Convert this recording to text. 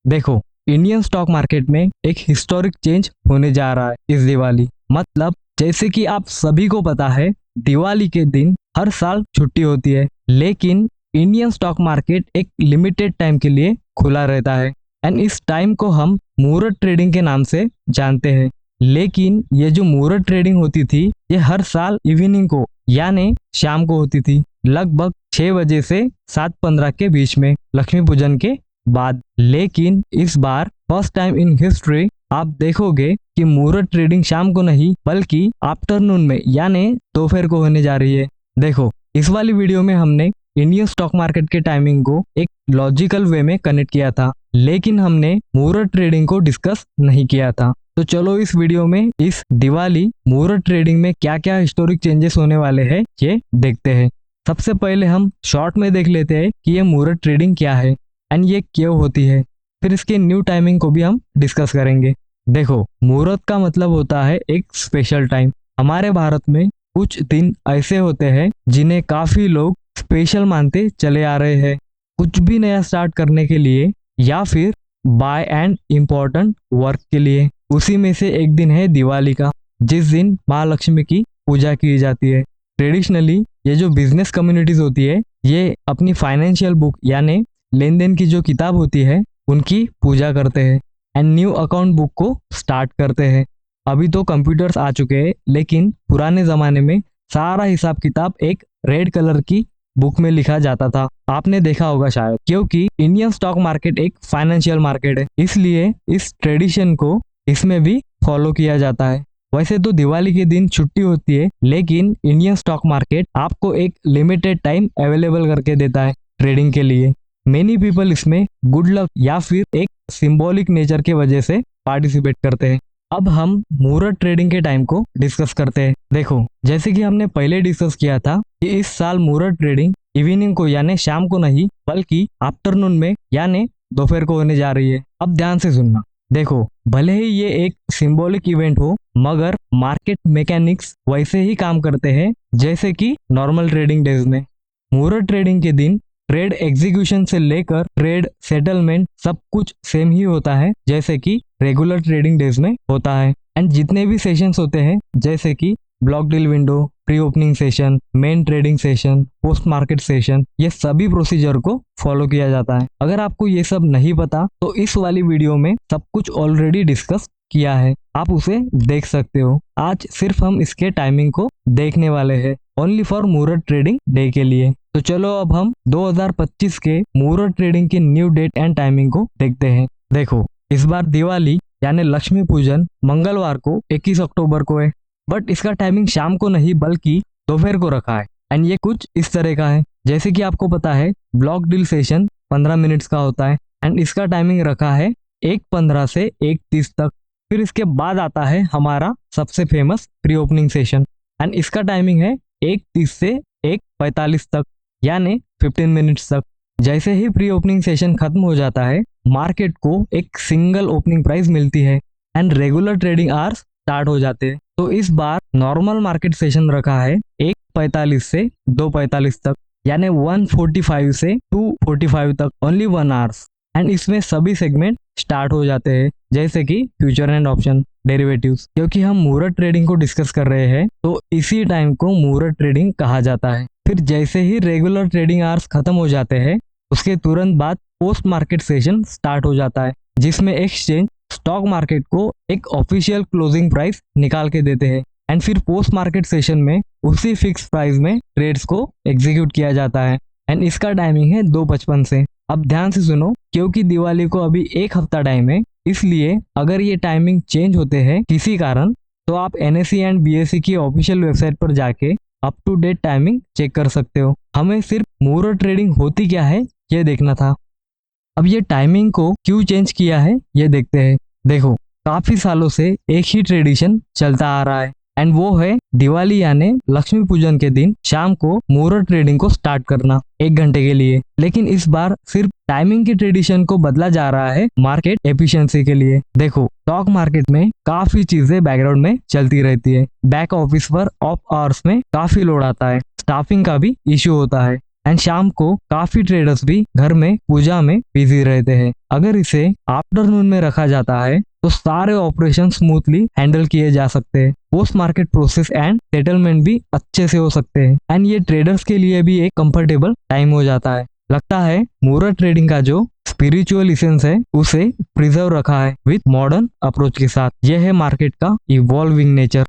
देखो, Indian stock market में एक हिस्टोरिक चेंज होने जा रहा है इस दिवाली। मतलब जैसे कि आप सभी को पता है, दिवाली के दिन हर साल छुट्टी होती है, लेकिन इंडियन स्टॉक मार्केट एक लिमिटेड टाइम के लिए खुला रहता है। एंड इस टाइम को हम मुहूर्त ट्रेडिंग के नाम से जानते हैं। लेकिन ये जो मुहूर्त ट्रेडिंग होती थी, ये हर साल इवनिंग को यानी शाम को होती थी, लगभग 6 बजे से 7:15 के बीच में, लक्ष्मी पूजन के बाद। लेकिन इस बार फर्स्ट टाइम इन हिस्ट्री आप देखोगे कि मुहूर्त ट्रेडिंग शाम को नहीं बल्कि आफ्टरनून में यानी दोपहर को होने जा रही है। देखो, इस वाली वीडियो में हमने इंडियन स्टॉक मार्केट के टाइमिंग को एक लॉजिकल वे में कनेक्ट किया था, लेकिन हमने मुहूर्त ट्रेडिंग को डिस्कस नहीं किया था। तो चलो इस वीडियो में इस दिवाली मुहूर्त ट्रेडिंग में क्या क्या हिस्टोरिक चेंजेस होने वाले हैं ये देखते हैं। सबसे पहले हम शॉर्ट में देख लेते हैं कि ये मुहूर्त ट्रेडिंग क्या है एंड ये क्यों होती है। फिर इसके न्यू टाइमिंग को भी हम डिस्कस करेंगे। देखो, मुहूर्त का मतलब होता है एक स्पेशल टाइम। हमारे भारत में कुछ दिन ऐसे होते हैं जिन्हें काफी लोग स्पेशल मानते चले आ रहे हैं, कुछ भी नया स्टार्ट करने के लिए या फिर बाय एंड इम्पोर्टेंट वर्क के लिए। उसी में से एक दिन है दिवाली का, जिस दिन महालक्ष्मी की पूजा की जाती है। ट्रेडिशनली ये जो बिजनेस कम्युनिटीज होती है, ये अपनी फाइनेंशियल बुक यानी लेन देन की जो किताब होती है उनकी पूजा करते हैं एंड न्यू अकाउंट बुक को स्टार्ट करते हैं। अभी तो कंप्यूटर्स आ चुके हैं, लेकिन पुराने जमाने में सारा हिसाब किताब एक रेड कलर की बुक में लिखा जाता था। आपने देखा होगा शायद, क्योंकि इंडियन स्टॉक मार्केट एक फाइनेंशियल मार्केट है, इसलिए इस ट्रेडिशन को इसमें भी फॉलो किया जाता है। वैसे तो दिवाली के दिन छुट्टी होती है, लेकिन इंडियन स्टॉक मार्केट आपको एक लिमिटेड टाइम अवेलेबल करके देता है ट्रेडिंग के लिए। मेनी पीपल इसमें गुड लक या फिर एक सिंबॉलिक नेचर के वजह से पार्टिसिपेट करते हैं। अब हम मुहूर्त ट्रेडिंग के टाइम को डिस्कस करते हैं। देखो, जैसे कि हमने पहले डिस्कस किया था कि इस साल मुहूर्त ट्रेडिंग इवनिंग को यानी शाम को नहीं बल्कि आफ्टरनून में यानी दोपहर को होने जा रही है। अब ध्यान से सुनना। देखो, भले ही ये एक सिंबॉलिक इवेंट हो, मगर मार्केट मैकेनिक्स वैसे ही काम करते हैं जैसे कि नॉर्मल ट्रेडिंग डेज में। मुहूर्त ट्रेडिंग के दिन ट्रेड एग्जीक्यूशन से लेकर ट्रेड सेटलमेंट सब कुछ सेम ही होता है जैसे कि रेगुलर ट्रेडिंग डेज में होता है। एंड जितने भी सेशंस होते हैं जैसे कि block deal window, pre opening session, main trading session, post market session, ये सभी प्रोसीजर को फॉलो किया जाता है। अगर आपको ये सब नहीं पता तो इस वाली वीडियो में सब कुछ ऑलरेडी डिस्कस किया है, आप उसे देख सकते हो। आज सिर्फ हम इसके टाइमिंग को देखने वाले हैं, ओनली फॉर मुहूर्त ट्रेडिंग डे के लिए। तो चलो अब हम 2025 के मुहूर्त ट्रेडिंग की न्यू डेट एंड टाइमिंग को देखते हैं। देखो, इस बार दिवाली यानी लक्ष्मी पूजन मंगलवार को 21 अक्टूबर को है, बट इसका टाइमिंग शाम को नहीं बल्कि दोपहर को रखा है। एंड ये कुछ इस तरह का है, जैसे कि आपको पता है ब्लॉक डील सेशन 15 मिनट्स का होता है एंड इसका टाइमिंग रखा है 1:15 से 1:30 तक। फिर इसके बाद आता है हमारा सबसे famous pre opening session and इसका टाइमिंग है 1:30 से 1:45 तक यानी 15 मिनट्स तक। जैसे ही प्री ओपनिंग सेशन खत्म हो जाता है, मार्केट को एक सिंगल ओपनिंग प्राइस मिलती है and regular trading hours start हो जाते हैं। तो इस बार नॉर्मल मार्केट सेशन रखा है 1:45 से 2:45 तक यानी 1:45 से 2:45 तक, ओनली 1 आवर्स। एंड इसमें सभी सेगमेंट स्टार्ट हो जाते हैं जैसे कि फ्यूचर एंड ऑप्शन, डेरिवेटिव्स। क्योंकि हम मुहूर्त ट्रेडिंग को डिस्कस कर रहे हैं तो इसी टाइम को मुहूर्त ट्रेडिंग कहा जाता है। फिर जैसे ही रेगुलर ट्रेडिंग आवर्स खत्म हो जाते हैं, उसके तुरंत बाद पोस्ट मार्केट सेशन स्टार्ट हो जाता है, जिसमें एक्सचेंज स्टॉक मार्केट को एक ऑफिशियल क्लोजिंग प्राइस निकाल के देते हैं एंड फिर पोस्ट मार्केट सेशन में उसी फिक्स प्राइस में ट्रेड्स को एग्जीक्यूट किया जाता है एंड इसका टाइमिंग है 2:55 से। अब ध्यान से सुनो, क्योंकि दिवाली को अभी एक हफ्ता टाइम है, इसलिए अगर ये टाइमिंग चेंज होते हैं किसी कारण, तो आप NSE एंड BSE की ऑफिशियल वेबसाइट पर जाके up to date timing check कर सकते हो। हमें सिर्फ मुहूर्त ट्रेडिंग होती क्या है ये देखना था। अब ये टाइमिंग को क्यों चेंज किया है ये देखते हैं। देखो, काफी सालों से एक ही ट्रेडिशन चलता आ रहा है एंड वो है दिवाली यानी लक्ष्मी पूजन के दिन शाम को मुहूर्त ट्रेडिंग को स्टार्ट करना 1 घंटे के लिए। लेकिन इस बार सिर्फ टाइमिंग की ट्रेडिशन को बदला जा रहा है मार्केट एफिशिएंसी के लिए। देखो, स्टॉक मार्केट में काफी चीजें बैकग्राउंड में चलती रहती है। बैक ऑफिस पर ऑफ आवर्स में काफी लोड आता है, स्टाफिंग का भी इश्यू होता है एंड शाम को काफी ट्रेडर्स भी घर में पूजा में बिजी रहते हैं। अगर इसे आफ्टरनून में रखा जाता है तो सारे ऑपरेशन स्मूथली हैंडल किए जा सकते हैं। Post market process and settlement भी अच्छे से हो सकते हैं एंड ये ट्रेडर्स के लिए भी एक कंफर्टेबल टाइम हो जाता है। लगता है मुहूर्त ट्रेडिंग का जो स्पिरिचुअल इसेंस है उसे प्रिजर्व रखा है विथ मॉडर्न अप्रोच के साथ। यह है मार्केट का इवॉल्विंग नेचर।